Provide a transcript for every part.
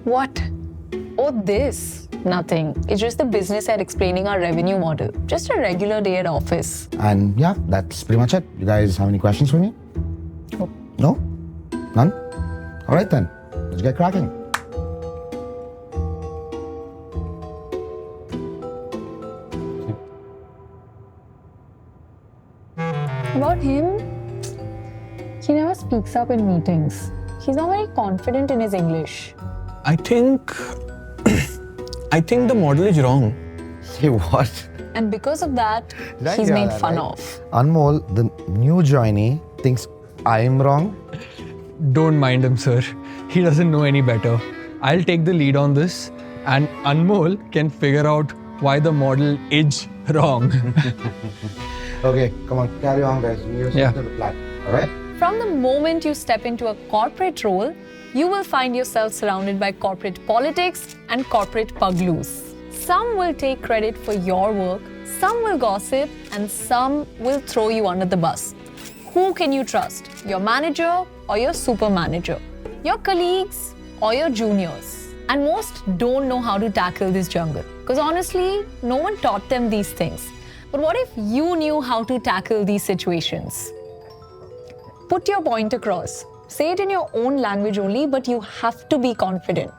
What? Oh, this? Nothing. It's just the business head explaining our revenue model. Just a regular day at office. And yeah, that's pretty much it. You guys have any questions for me? Oh. No? None? All right then, let's get cracking. About him, he never speaks up in meetings. He's not very confident in his English. I think the model is wrong. Say what? And because of that, Did I he's hear made that fun right? of. Anmol, the new joinee, thinks I'm wrong. Don't mind him, sir. He doesn't know any better. I'll take the lead on this, and Anmol can figure out why the model is wrong. Okay, come on, carry on guys. We Yeah. to the plan, all right? From the moment you step into a corporate role, you will find yourself surrounded by corporate politics and corporate paglus. Some will take credit for your work, some will gossip, and some will throw you under the bus. Who can you trust? Your manager or your super manager? Your colleagues or your juniors? And most don't know how to tackle this jungle. Because honestly, no one taught them these things. But what if you knew how to tackle these situations? Put your point across. Say it in your own language only, but you have to be confident.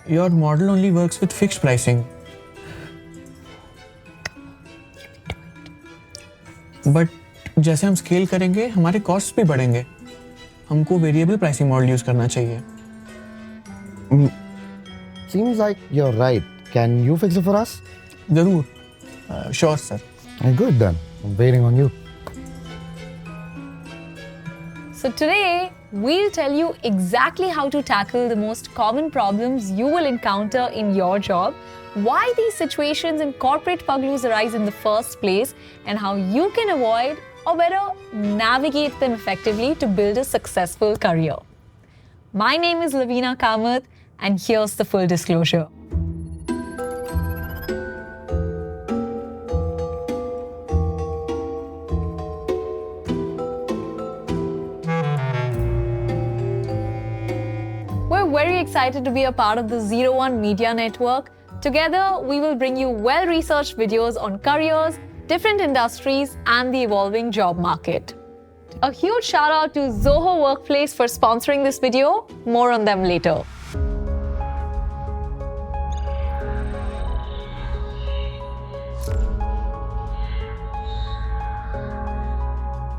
Your model only works with fixed pricing. But जैसे हम scale करेंगे, हमारे cost भी बढ़ेंगे. हमको variable pricing model use करना चाहिए. Seems like you're right. Can you fix it for us? जरूर. Sure, sir. Good then. I'm waiting on you. So today, we'll tell you exactly how to tackle the most common problems you will encounter in your job, why these situations in corporate paglus arise in the first place, and how you can avoid or better navigate them effectively to build a successful career. My name is Lavina Kamath, and here's the full disclosure. We're very excited to be a part of the Zero1 Media Network. Together, we will bring you well-researched videos on careers, different industries, and the evolving job market. A huge shout out to Zoho Workplace for sponsoring this video. More on them later.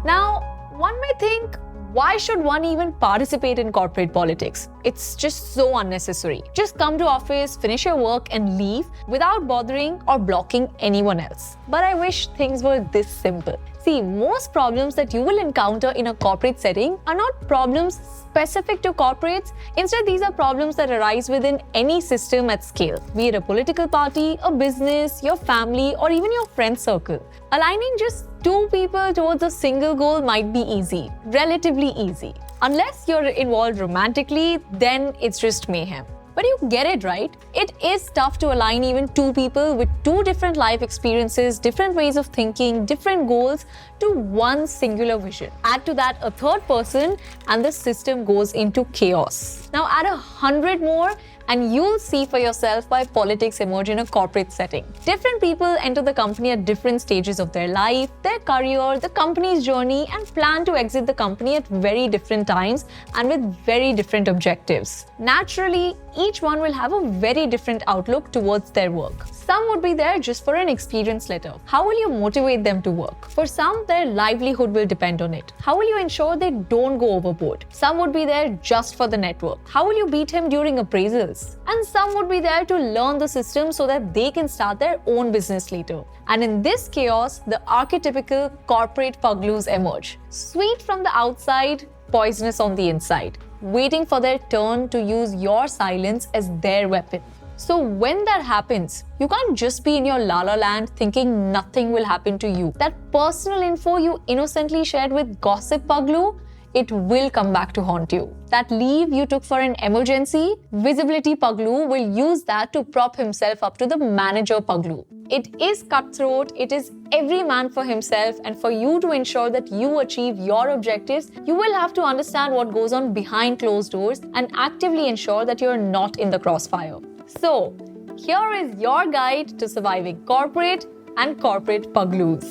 Now, one may think, why should one even participate in corporate politics? It's just so unnecessary. Just come to office, finish your work, and leave without bothering or blocking anyone else. But I wish things were this simple. See, most problems that you will encounter in a corporate setting are not problems specific to corporates. Instead, these are problems that arise within any system at scale, be it a political party, a business, your family, or even your friend circle. Aligning just two people towards a single goal might be easy, relatively easy. Unless you're involved romantically, then it's just mayhem. But you get it, right? It is tough to align even two people with two different life experiences, different ways of thinking, different goals to one singular vision. Add to that a third person and the system goes into chaos. Now add 100 more and you'll see for yourself why politics emerge in a corporate setting. Different people enter the company at different stages of their life, their career, the company's journey, and plan to exit the company at very different times and with very different objectives. Naturally, each one will have a very different outlook towards their work. Some would be there just for an experience letter. How will you motivate them to work? For some, their livelihood will depend on it. How will you ensure they don't go overboard? Some would be there just for the network. How will you beat him during appraisals? And some would be there to learn the system so that they can start their own business later. And in this chaos, the archetypical corporate paglus emerge. Sweet from the outside, poisonous on the inside, waiting for their turn to use your silence as their weapon. So when that happens, you can't just be in your la-la land thinking nothing will happen to you. That personal info you innocently shared with Gossip Paglu, it will come back to haunt you. That leave you took for an emergency, Visibility Paglu will use that to prop himself up to the manager Paglu. It is cutthroat, it is every man for himself, and for you to ensure that you achieve your objectives, you will have to understand what goes on behind closed doors and actively ensure that you're not in the crossfire. So, here is your guide to surviving corporate and corporate Paglus.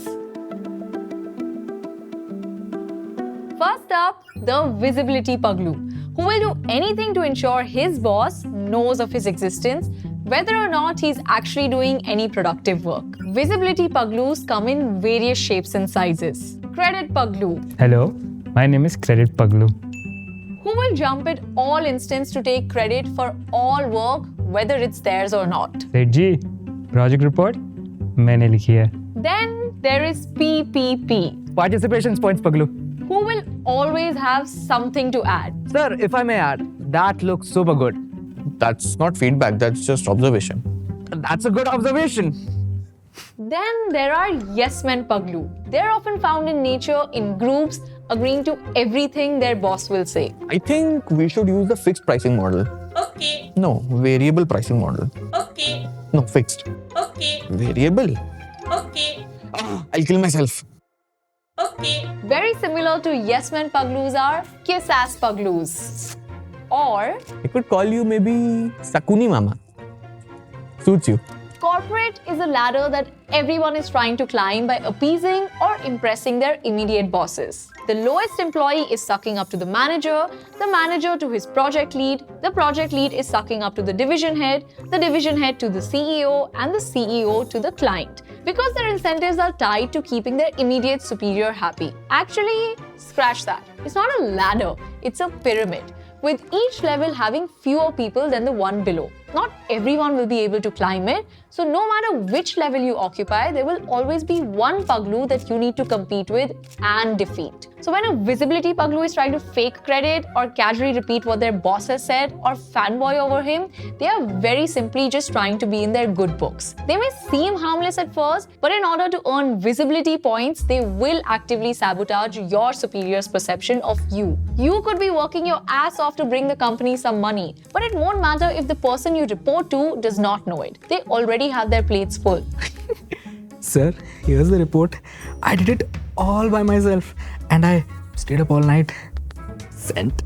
First up, the Visibility Paglu, who will do anything to ensure his boss knows of his existence, whether or not he's actually doing any productive work. Visibility Paglus come in various shapes and sizes. Credit Paglu. Hello, my name is Credit Paglu. Who will jump at all instance to take credit for all work, whether it's theirs or not. सेठ जी, project report मैंने लिखी है. Then there is PPP, Participation points, Paglu. who will always have something to add. Sir, if I may add, that looks super good. That's not feedback, that's just observation. That's a good observation. Then there are yes men Paglu. They're often found in nature in groups, agreeing to everything their boss will say. I think we should use the fixed pricing model. Okay, No, variable pricing model. okay, No, fixed. okay, Variable? okay, I'll kill myself. okay. Very similar to yes men Paglus are kiss ass Paglus. Or I could call you maybe Sakuni Mama. Suits you. corporate is a ladder that everyone is trying to climb by appeasing or impressing their immediate bosses. The lowest employee is sucking up to the manager to his project lead, the project lead is sucking up to the division head to the CEO, and the CEO to the client. Because their incentives are tied to keeping their immediate superior happy. Actually, scratch that. It's not a ladder, it's a pyramid, with each level having fewer people than the one below. Not everyone will be able to climb it, so no matter which level you occupy, there will always be one Paglu that you need to compete with and defeat. So when a visibility Paglu is trying to fake credit or casually repeat what their boss has said or fanboy over him, they are very simply just trying to be in their good books. They may seem harmless at first, but in order to earn visibility points, they will actively sabotage your superior's perception of you. You could be working your ass off to bring the company some money, but it won't matter if the person you report to does not know it. They already have their plates full. Sir, here's the report. I did it all by myself and I stayed up all night. Sent.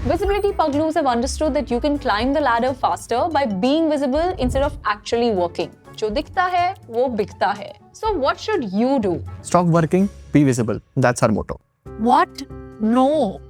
Visibility Paglus have understood that you can climb the ladder faster by being visible instead of actually working. जो दिखता है, वो बिकता है. So what should you do? Stop working, be visible. That's our motto. What? No.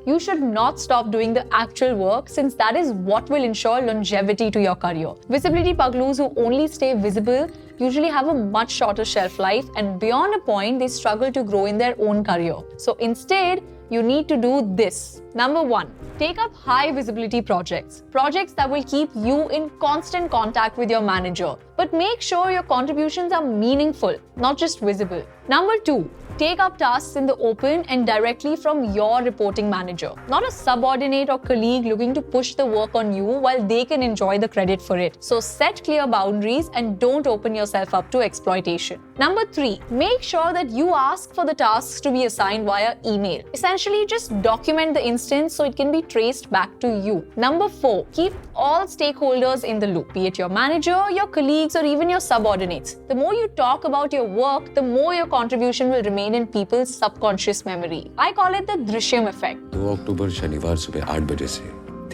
You should not stop doing the actual work, since that is what will ensure longevity to your career. Visibility Paglus who only stay visible usually have a much shorter shelf life, and beyond a point, they struggle to grow in their own career. So instead, you need to do this. Number 1, take up high visibility projects. Projects that will keep you in constant contact with your manager. But make sure your contributions are meaningful, not just visible. Number 2, take up tasks in the open and directly from your reporting manager, not a subordinate or colleague looking to push the work on you while they can enjoy the credit for it. So set clear boundaries and don't open yourself up to exploitation. Number 3, make sure that you ask for the tasks to be assigned via email. Essentially, just document the instance so it can be traced back to you. Number 4, keep all stakeholders in the loop, be it your manager, your colleagues, or even your subordinates. The more you talk about your work, the more your contribution will remain in people's subconscious memory. I call it the Drishyam effect. 2 अक्टूबर शनिवार सुबह 8 बजे से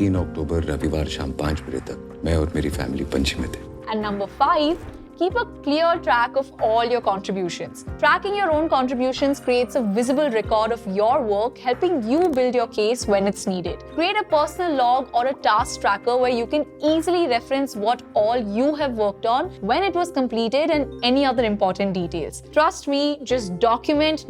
3 अक्टूबर रविवार शाम 5 बजे तक मैं और मेरी फैमिली पंची में थे. And number 5, keep a clear track of all your contributions. Tracking your own contributions creates a visible record of your work, helping you build your case when it's needed. Create a personal log or a task tracker where you can easily reference what all you have worked on, when it was completed, and any other important details. Trust me, just document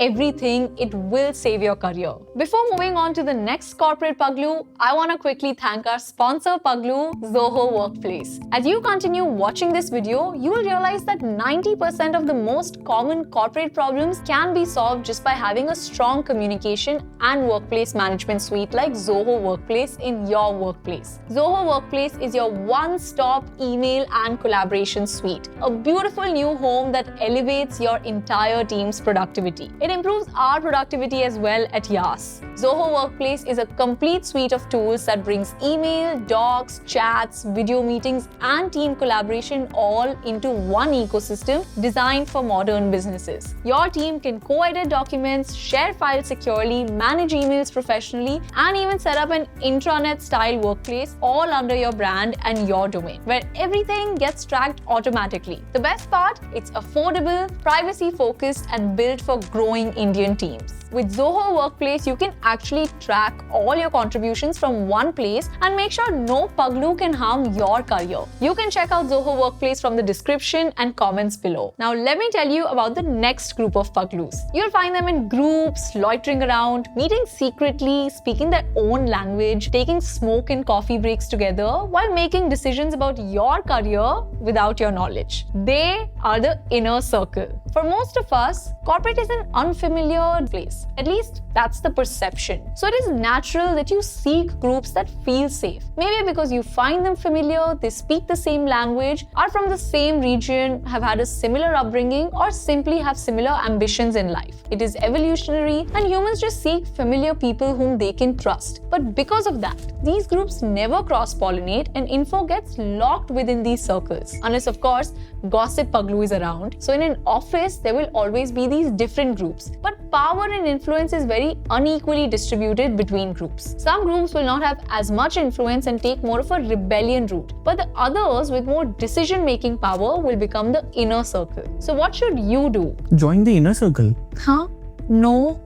everything. It will save your career. Before moving on to the next corporate Paglu, I want to quickly thank our sponsor Paglu, Zoho Workplace. As you continue watching this video, you will realize that 90% of the most common corporate problems can be solved just by having a strong communication and workplace management suite like Zoho Workplace in your workplace. Zoho Workplace is your one-stop email and collaboration suite, a beautiful new home that elevates your entire team's productivity. It improves our productivity as well at Yas. Zoho Workplace is a complete suite of tools that brings email, docs, chats, video meetings, and team collaboration all into one ecosystem designed for modern businesses. Your team can co-edit documents, share files securely, manage emails professionally, and even set up an intranet-style workplace all under your brand and your domain, where everything gets tracked automatically. The best part? It's affordable, privacy-focused, and built for growing Indian teams. With Zoho Workplace, you can actually track all your contributions from one place and make sure no Paglu can harm your career. You can check out Zoho Workplace from the description and comments below. Now let me tell you about the next group of Paglus. You'll find them in groups, loitering around, meeting secretly, speaking their own language, taking smoke and coffee breaks together while making decisions about your career without your knowledge. They are the inner circle. For most of us, corporate is an unfamiliar place. At least that's the perception. So it is natural that you seek groups that feel safe. Maybe because you find them familiar, they speak the same language, are from the same region, have had a similar upbringing, or simply have similar ambitions in life. It is evolutionary, and humans just seek familiar people whom they can trust. But because of that, these groups never cross-pollinate and info gets locked within these circles. Unless, of course, gossip Paglu is around. So in an office, there will always be these different groups. But power and influence is very unequally distributed between groups. Some groups will not have as much influence and take more of a rebellion route. But the others with more decision-making power will become the inner circle. So what should you do? Join the inner circle. Huh? No.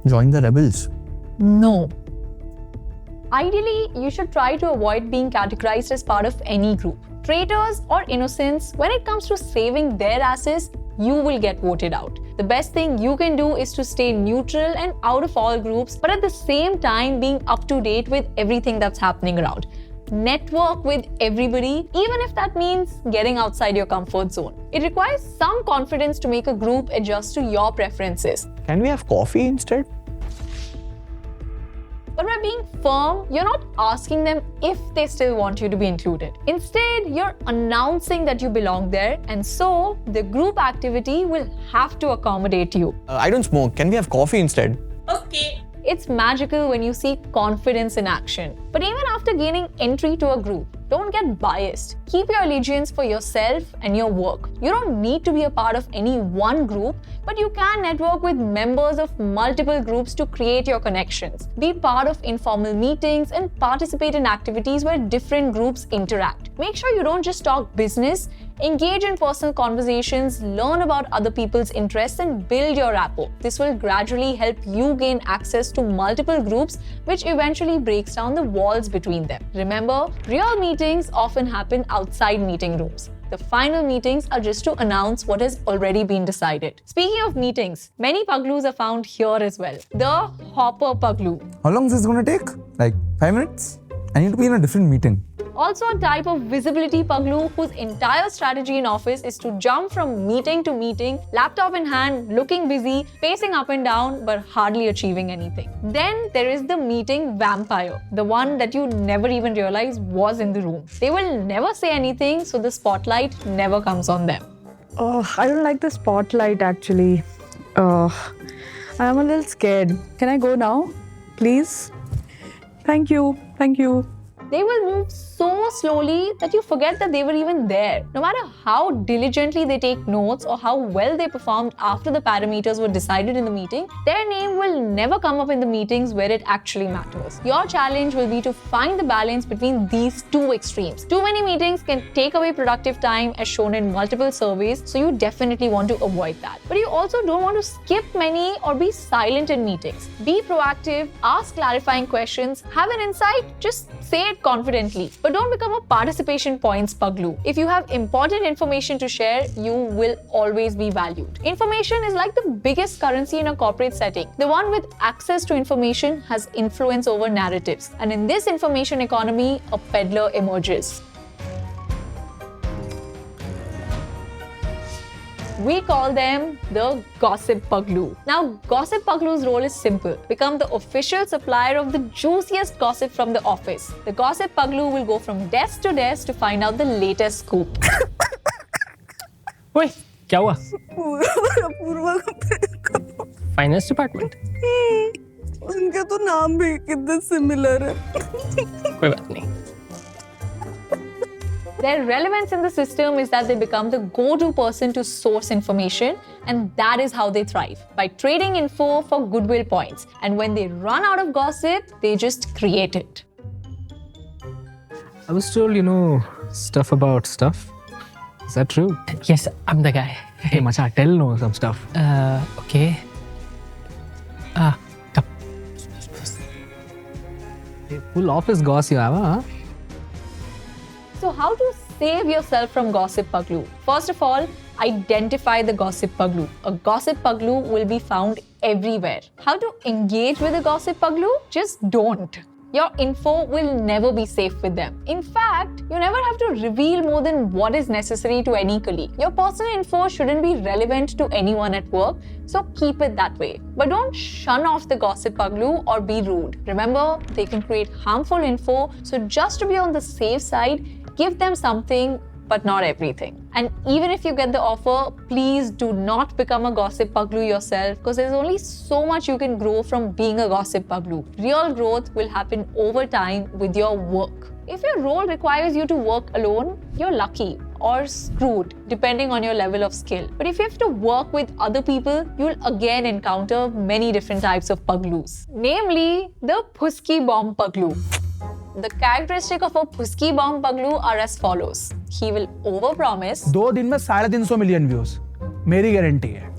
Join the rebels. No. Ideally, you should try to avoid being categorized as part of any group. Traitors or innocents, when it comes to saving their asses, you will get voted out. The best thing you can do is to stay neutral and out of all groups, but at the same time being up to date with everything that's happening around. Network with everybody, even if that means getting outside your comfort zone. It requires some confidence to make a group adjust to your preferences. Can we have coffee instead? But by being firm, you're not asking them if they still want you to be included. Instead, you're announcing that you belong there, and so the group activity will have to accommodate you. I don't smoke. Can we have coffee instead? Okay. It's magical when you see confidence in action. But even after gaining entry to a group, don't get biased. Keep your allegiance for yourself and your work. You don't need to be a part of any one group, but you can network with members of multiple groups to create your connections. Be part of informal meetings and participate in activities where different groups interact. Make sure you don't just talk business. Engage in personal conversations, learn about other people's interests, and build your rapport. This will gradually help you gain access to multiple groups, which eventually breaks down the walls between them. Remember, real meetings often happen outside meeting rooms. The final meetings are just to announce what has already been decided. Speaking of meetings, many Paglus are found here as well. The Hopper Paglu. How long is this going to take? Like 5 minutes? I need to be in a different meeting. Also a type of visibility Paglu whose entire strategy in office is to jump from meeting to meeting, laptop in hand, looking busy, pacing up and down, but hardly achieving anything. Then there is the meeting vampire, the one that you never even realize was in the room. They will never say anything, so the spotlight never comes on them. Oh, I don't like the spotlight actually. I'm a little scared. Can I go now? Please? Thank you. Thank you. They will move so slowly that you forget that they were even there. No matter how diligently they take notes or how well they performed after the parameters were decided in the meeting, their name will never come up in the meetings where it actually matters. Your challenge will be to find the balance between these two extremes. Too many meetings can take away productive time as shown in multiple surveys, so you definitely want to avoid that. But you also don't want to skip many or be silent in meetings. Be proactive, ask clarifying questions, have an insight, just say it confidently. But don't become a participation points Paglu. If you have important information to share, you will always be valued. Information is like the biggest currency in a corporate setting. The one with access to information has influence over narratives. And in this information economy, a peddler emerges. We call them the Gossip Paglu. Now, Gossip Paglu's role is simple. Become the official supplier of the juiciest gossip from the office. The Gossip Paglu will go from desk to find out the latest scoop. ओए क्या हुआ finance department. उनके तो नाम भी कितने similar है। कोई बात नहीं। Their relevance in the system is that they become the go-to person to source information, and that is how they thrive, by trading info for goodwill points. And when they run out of gossip, they just create it. I was told you know stuff about stuff. Is that true? Yes, I'm the guy. Hey, Macha, tell no some stuff. Okay. Come. Hey, full office goss you have, huh? So how to save yourself from gossip paglu? First of all, identify the gossip paglu. A gossip paglu will be found everywhere. How to engage with a gossip paglu? Just don't. Your info will never be safe with them. In fact, you never have to reveal more than what is necessary to any colleague. Your personal info shouldn't be relevant to anyone at work, so keep it that way. But don't shun off the gossip paglu or be rude. Remember, they can create harmful info, so just to be on the safe side, give them something, but not everything. And even if you get the offer, please do not become a gossip paglu yourself, because there's only so much you can grow from being a gossip paglu. Real growth will happen over time with your work. If your role requires you to work alone, you're lucky or screwed, depending on your level of skill. But if you have to work with other people, you'll again encounter many different types of paglus. Namely, the Puski bomb paglu. The characteristic of a Puski bomb paglu are as follows. He will overpromise. 2 दिन में 350 million views मेरी guarantee है।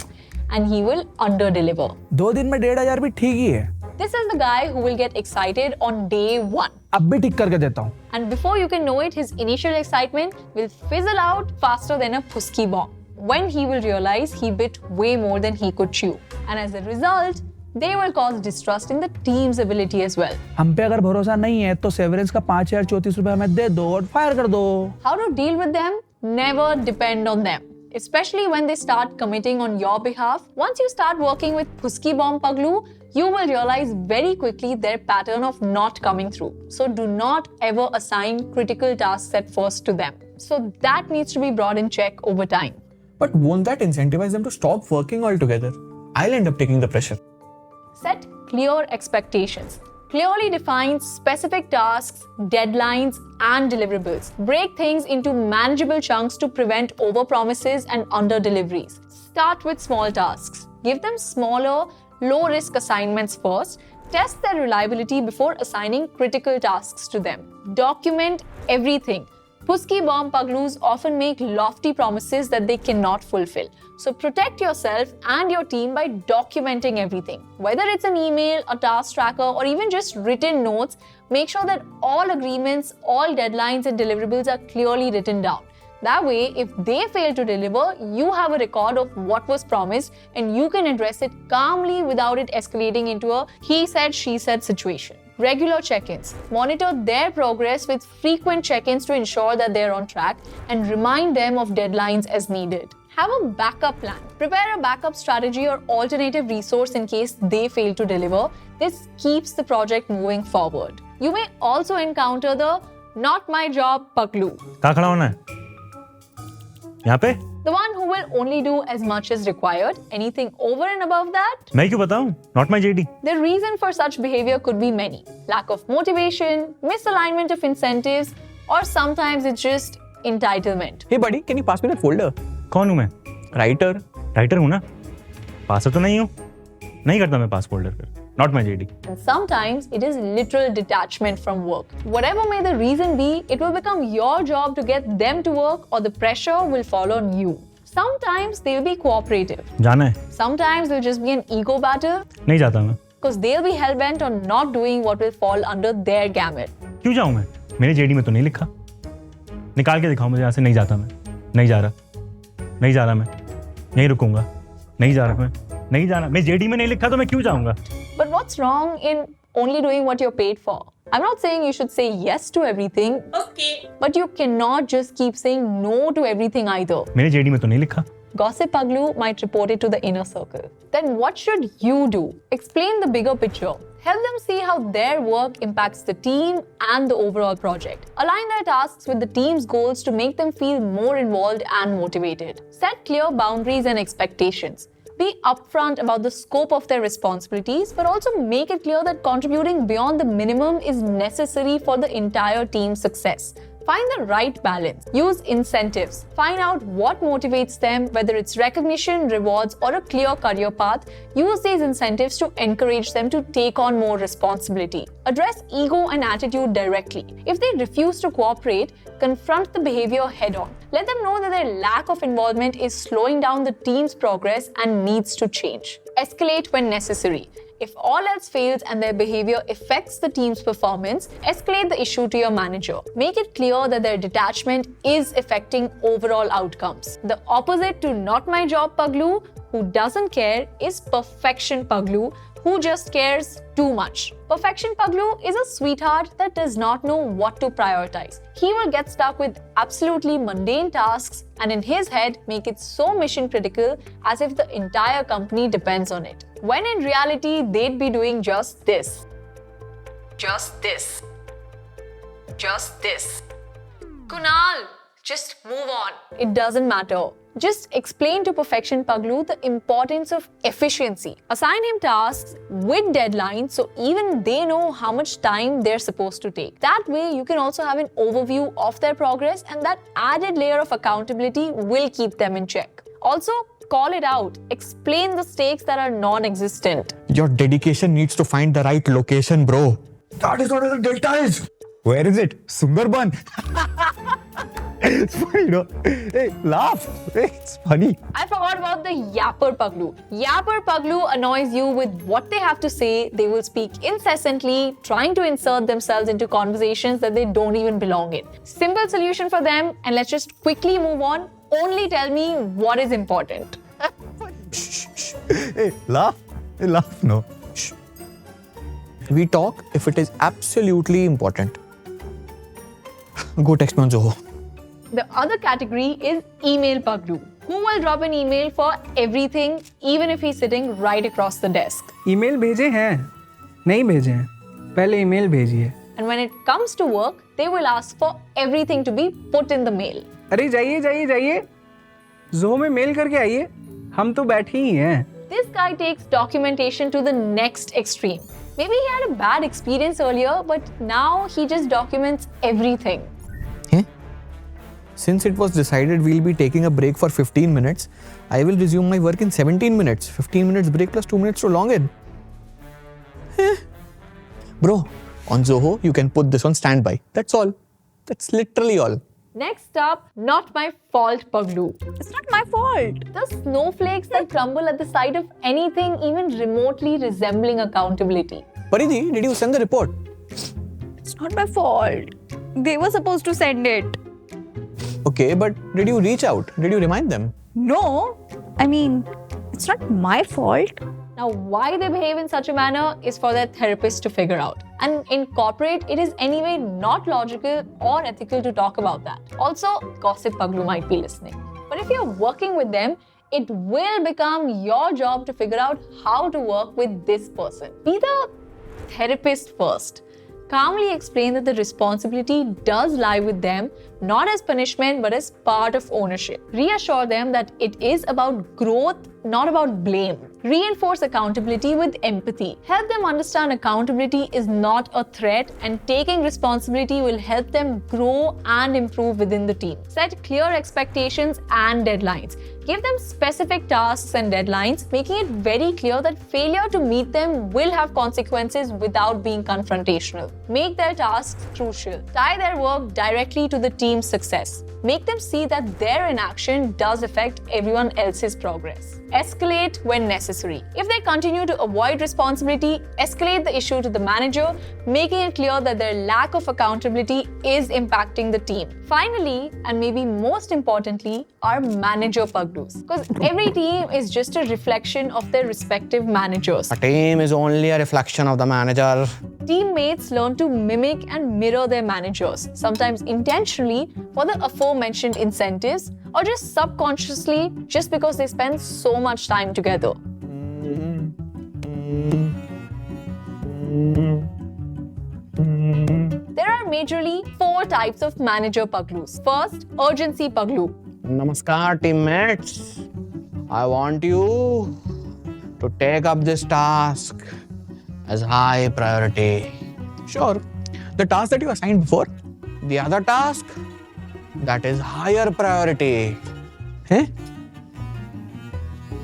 And he will underdeliver. 2 दिन में 1,500 भी ठीक ही है। This is the guy who will get excited on day 1. अब भी ठीक करके देता हूँ। And before you can know it, his initial excitement will fizzle out faster than a Puski bomb, when he will realize he bit way more than he could chew. And as a result, they will cause distrust in the team's ability as well. हम पे अगर भरोसा नहीं है तो severance का 5,034 रुपए हमें दे दो और फायर कर दो। How to deal with them? Never depend on them, especially when they start committing on your behalf. Once you start working with Puski bomb paglu, you will realize very quickly their pattern of not coming through. So do not ever assign critical tasks at first to them. So that needs to be brought in check over time. But won't that incentivize them to stop working altogether? I'll end up taking the pressure. Set clear expectations. Clearly define specific tasks, deadlines, and deliverables. Break things into manageable chunks to prevent overpromises and under-deliveries. Start with small tasks. Give them smaller, low-risk assignments first. Test their reliability before assigning critical tasks to them. Document everything. Puski bomb paglus often make lofty promises that they cannot fulfill. So protect yourself and your team by documenting everything. Whether it's an email, a task tracker, or even just written notes, make sure that all agreements, all deadlines and deliverables are clearly written down. That way, if they fail to deliver, you have a record of what was promised and you can address it calmly without it escalating into a he said, she said situation. Regular check-ins. Monitor their progress with frequent check-ins to ensure that they're on track and remind them of deadlines as needed. Have a backup plan. Prepare a backup strategy or alternative resource in case they fail to deliver. This keeps the project moving forward. You may also encounter the not my job paglu. कहाँ खड़ा होना है? यहाँ पे? The one who will only do as much as required. Anything over and above that? मैं क्यों बताऊँ? Not my JD. The reason for such behavior could be many. Lack of motivation, misalignment of incentives, or sometimes it's just entitlement. Hey buddy, can you pass me that folder? कौन हूँ मैं? Writer. Writer हूँ ना? Passer तो नहीं हूँ? नहीं करता मैं पास फोल्डर कर. Not my JD. And sometimes it is literal detachment from work. Whatever may the reason be, it will become your job to get them to work or the pressure will fall on you. Sometimes they will be cooperative. जाना है? Sometimes it will just be an ego battle. नहीं जाता मैं. Because they'll be hell-bent on not doing what will fall under their gamut. क्यों जाऊँ मैं? मेरे JD में तो नहीं लिखा. निकाल के दिखाओ मुझे यहाँ से. नहीं जाता मैं. नहीं जा रहा मैं. यहीं रुकूंगा. नहीं जा रहा मैं. नहीं जाना. मैं JD में नहीं लिखा तो मैं क्यों जाऊँगा? But what's wrong in only doing what you're paid for? I'm not saying you should say yes to everything. Okay. But you cannot just keep saying no to everything either. मेरे JD में तो नहीं लिखा. Gossip Paglu might report it to the inner circle. Then what should you do? Explain the bigger picture. Help them see how their work impacts the team and the overall project. Align their tasks with the team's goals to make them feel more involved and motivated. Set clear boundaries and expectations. Be upfront about the scope of their responsibilities, but also make it clear that contributing beyond the minimum is necessary for the entire team's success. Find the right balance. Use incentives. Find out what motivates them, whether it's recognition, rewards, or a clear career path. Use these incentives to encourage them to take on more responsibility. Address ego and attitude directly. If they refuse to cooperate, confront the behavior head-on. Let them know that their lack of involvement is slowing down the team's progress and needs to change. Escalate when necessary. If all else fails and their behavior affects the team's performance, escalate the issue to your manager. Make it clear that their detachment is affecting overall outcomes. The opposite to not my job Paglu, who doesn't care, is perfection Paglu, who just cares too much. Perfection Paglu is a sweetheart that does not know what to prioritize. He will get stuck with absolutely mundane tasks and in his head make it so mission critical as if the entire company depends on it. When in reality, they'd be doing just this. Just this. Just this. Kunal, just move on. It doesn't matter. Just explain to Perfection Paglu the importance of efficiency. Assign him tasks with deadlines so even they know how much time they're supposed to take. That way, you can also have an overview of their progress, and that added layer of accountability will keep them in check. Also, call it out. Explain the stakes that are non-existent. Your dedication needs to find the right location, bro. That is not where the delta is. Where is it? Sundarban. It's funny, you know. Hey, laugh. Hey, it's funny. I forgot about the Yapper Paglu. Yapper Paglu annoys you with what they have to say. They will speak incessantly, trying to insert themselves into conversations that they don't even belong in. Simple solution for them, and let's just quickly move on. Only tell me what is important. Shh, shh. Hey, laugh. Hey, laugh. No. Shh. We talk if it is absolutely important. Go text me on Zoho. The other category is email Paglu, who will drop an email for everything, even if he's sitting right across the desk. Email भेजे हैं नहीं भेजे हैं पहले email भेजिए And when it comes to work, they will ask for everything to be put in the mail. अरे जाइए जाइए जाइए ज़ोहो में मेल करके आइए हम तो बैठे ही हैं This guy takes documentation to the next extreme. Maybe he had a bad experience earlier, but now he just documents everything. Since it was decided we'll be taking a break for 15 minutes, I will resume my work in 17 minutes. 15 minutes break plus 2 minutes to log in. Bro, on Zoho, you can put this on standby. That's all. That's literally all. Next up, not my fault Paglu. It's not my fault. The snowflakes that crumble at the sight of anything even remotely resembling accountability. Paridhi, did you send the report? It's not my fault. They were supposed to send it. Okay, but did you reach out? Did you remind them? No. I mean, it's not my fault. Now, why they behave in such a manner is for their therapist to figure out. And in corporate, it is anyway not logical or ethical to talk about that. Also, Gossip Paglu might be listening. But if you're working with them, it will become your job to figure out how to work with this person. Be the therapist first. Calmly explain that the responsibility does lie with them, not as punishment, but as part of ownership. Reassure them that it is about growth, not about blame. Reinforce accountability with empathy. Help them understand accountability is not a threat, and taking responsibility will help them grow and improve within the team. Set clear expectations and deadlines. Give them specific tasks and deadlines, making it very clear that failure to meet them will have consequences without being confrontational. Make their tasks crucial. Tie their work directly to the team's success. Make them see that their inaction does affect everyone else's progress. Escalate when necessary. If they continue to avoid responsibility, escalate the issue to the manager, making it clear that their lack of accountability is impacting the team. Finally, and maybe most importantly, are manager Paglus. Because every team is just a reflection of their respective managers. A team is only a reflection of the manager. Teammates learn to mimic and mirror their managers, sometimes intentionally for the aforementioned incentives, or just subconsciously just because they spend so much time together. There are majorly 4 types of manager Paglus. First, urgency Paglu. Namaskar, teammates. I want you to take up this task as high priority. Sure, the task that you assigned before, the other task, that is higher priority. हैं?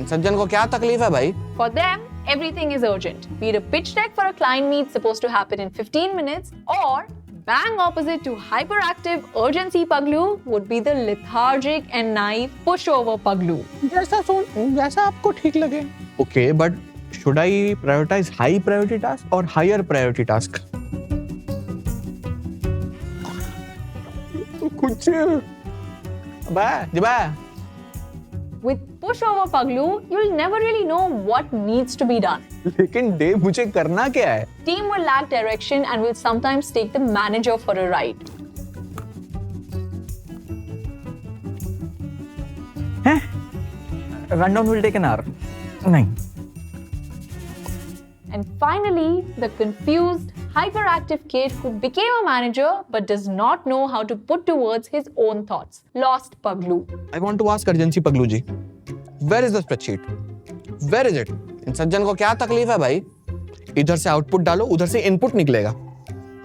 सज्जन को क्या तकलीफ है भाई? For them, everything is urgent. Be it a pitch deck for a client meet supposed to happen in 15 minutes, or bang opposite to hyperactive urgency Paglu would be the lethargic and naive pushover Paglu. जैसा आपको ठीक लगे. Okay, but should I prioritize high priority task or higher priority task? कुछ बा. With pushover Paglu, you'll never really know what needs to be done. लेकिन day मुझे करना क्या है? Team will lack direction and will sometimes take the manager for a ride. Rundown will take an hour. नहीं. And finally, the confused, hyperactive kid who became a manager but does not know how to put to words his own thoughts. Lost Paglu. I want to ask urgency Paglu ji. Where is the spreadsheet? Where is it? इन सज्जन को क्या तकलीफ है भाई? इधर से output डालो, उधर से इनपुट निकलेगा.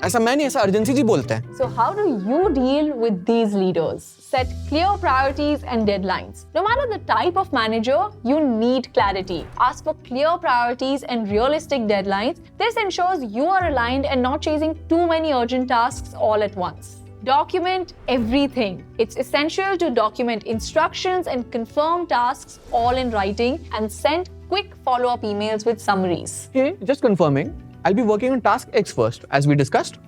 ऐसा मैं नहीं, ऐसा अर्जेंसी जी बोलते हैं. So how do you deal with these leaders? Set clear priorities and deadlines. No matter the type of manager, you need clarity. Ask for clear priorities and realistic deadlines. This ensures you are aligned and not chasing too many urgent tasks all at once. Document everything. It's essential to document instructions and confirm tasks all in writing and send quick follow-up emails with summaries. Hey, just confirming. I'll be working on task X first, as we discussed.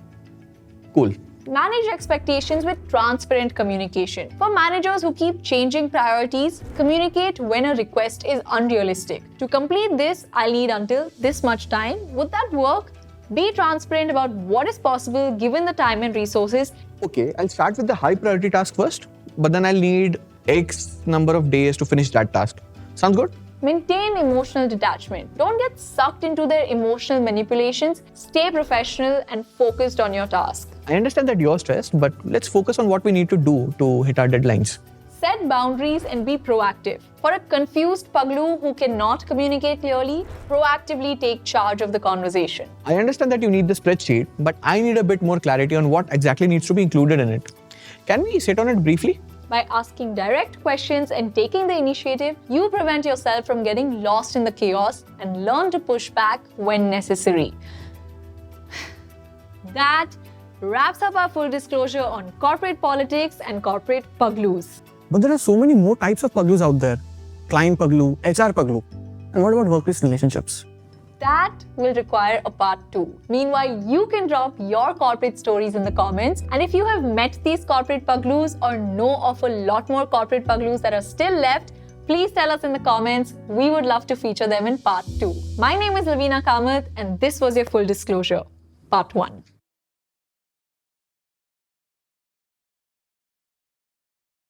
Cool. Manage expectations with transparent communication. For managers who keep changing priorities, communicate when a request is unrealistic. To complete this, I'll need until this much time. Would that work? Be transparent about what is possible given the time and resources. Okay, I'll start with the high priority task first, but then I'll need X number of days to finish that task. Sounds good? Maintain emotional detachment. Don't get sucked into their emotional manipulations. Stay professional and focused on your task. I understand that you're stressed, but let's focus on what we need to do to hit our deadlines. Set boundaries and be proactive. For a confused Paglu who cannot communicate clearly, proactively take charge of the conversation. I understand that you need the spreadsheet, but I need a bit more clarity on what exactly needs to be included in it. Can we sit on it briefly? By asking direct questions and taking the initiative, you prevent yourself from getting lost in the chaos and learn to push back when necessary. That wraps up our full disclosure on corporate politics and corporate Paglus. But there are so many more types of Paglus out there. Client Paglu, HR Paglu. And what about workplace relationships? That will require a part 2. Meanwhile, you can drop your corporate stories in the comments. And if you have met these corporate Paglus or know of a lot more corporate Paglus that are still left, please tell us in the comments. We would love to feature them in part 2. My name is Lavina Kamath and this was your Full Disclosure, part 1.